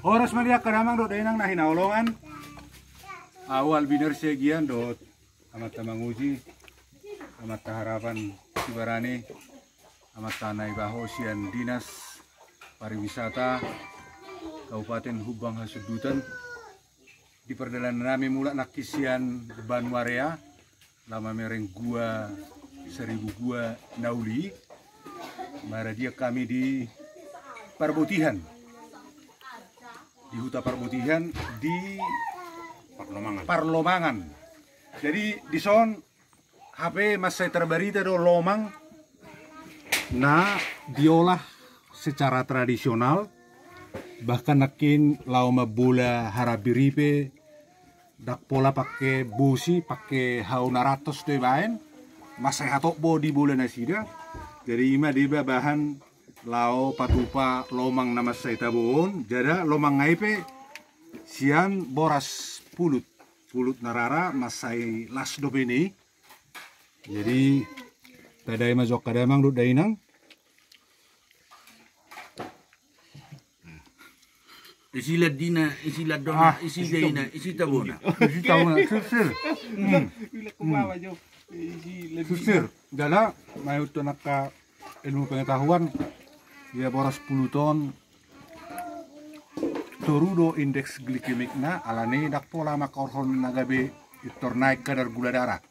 Oras malia kadamang dot inang na hinaulongan. Awal biner segian dot amat manguji amat harapan Sibarani amat tanai baho sian dinas pariwisata Kabupaten Hubang Hasudutan di perjalanan kami mula nakisian Banwarea lama mereng gua 1000 gua nauli mara dia kami di Parbutihan di Huta Parbutihan di Parlomangan. Jadi di son HP masih terberita do lomang na diolah secara tradisional bahkan nakin lauma bola harabiripe dak pola pakai busi pakai haunaratos de baen masih hatok bodi bola nasida jadi ima diba bahan lao patupa lomang nama saya tabon jada lomang ngaipe sian boras pulut narara masai las dopeni jadi tadai mazok kadamang dut dainang isi ladina isi ladona isi daina isi tabona susir susir jala mayu tonaka ilmu pengetahuan ya boras 10 ton torudo indeks glikemikna alane dak pola makorhon nagabe itor naik kadar gula darah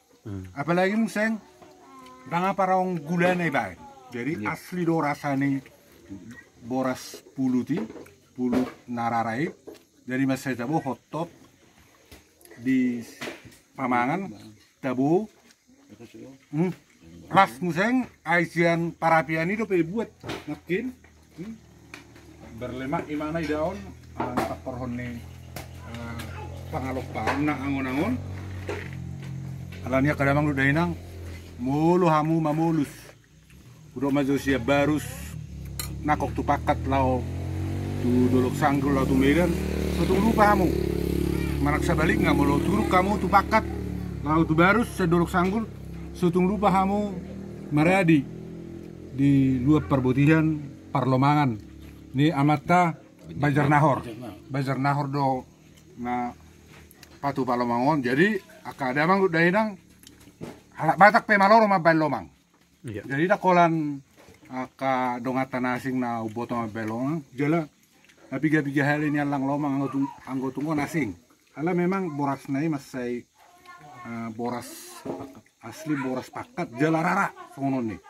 apalagi museng danga parang gula naik baik jadi asli do rasane boras pulut nararai jadi masih tabo hot top di pamangan tabo Ras museng aisian parapiani do pe buat makin berlemak imana daun anak porhon ni pangalok pa na angon-angon alanya kadamang do dainang mulu hamu mamulus udah mazo sia barus nakok tu pakat lao tu dolok sanggul lao tu medan sutung lupa hamu manaksa balik nggak mau turuk kamu tu pakat lao tu barus sedolok sanggul sutung lupa hamu maradi di luar Parbutihan Parlomangan ni amata Bajar Nahor do na patu Parlomangon jadi akadamang dainang halak batak pe maloro mabal lomang jadi dakolan aka dongatan asing na uboto mabal lomang jala napiga-piga hal ini lang lomang anggotungon asing ala memang boras nai masai boras asli boras pakat jalarara songon nih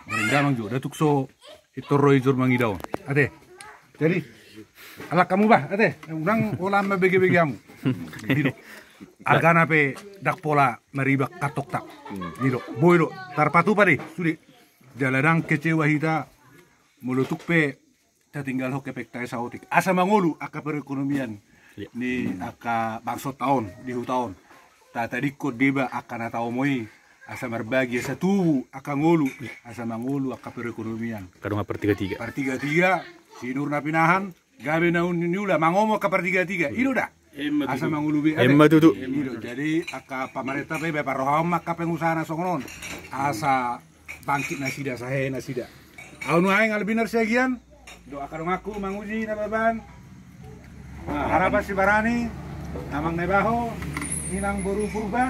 berendamang juga datuk so itu roizur mangidaw ade jadi ala kamu bah ade urang olam bege-bege kamu gitu agana pe dak pola maribak katok tak gitu boyro tarpatu pade sudi jaladang kecewa hita mulutuk pe tinggal hoke pektai sautik asa mangolu aka perekonomian ni aka bangsot tahun di hutaon tadi ko deba akan atau moi asa berbagi asa tubuh akan ngulu asa mangulu aka perekonomian kadang per 33 sinur napinahan gabe naun niula mangomo ka per 33 ido dah asa mangulu be emma tutu jadi aka pamarenta be paroham maka pengusaha songon asa bangkit nasida sahe nasida aunu aing albinar segian doa kadang aku manguji na baban harapan Sibarani namang nebaho inang boru purba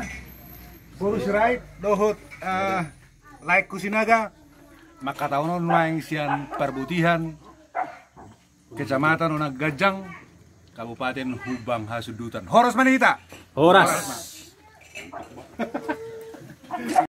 boru serai dohut like kusinaga maka tahun nuaing sian Parbutihan Kecamatan Unag Gajang Kabupaten Hubang Hasudutan horas manita horas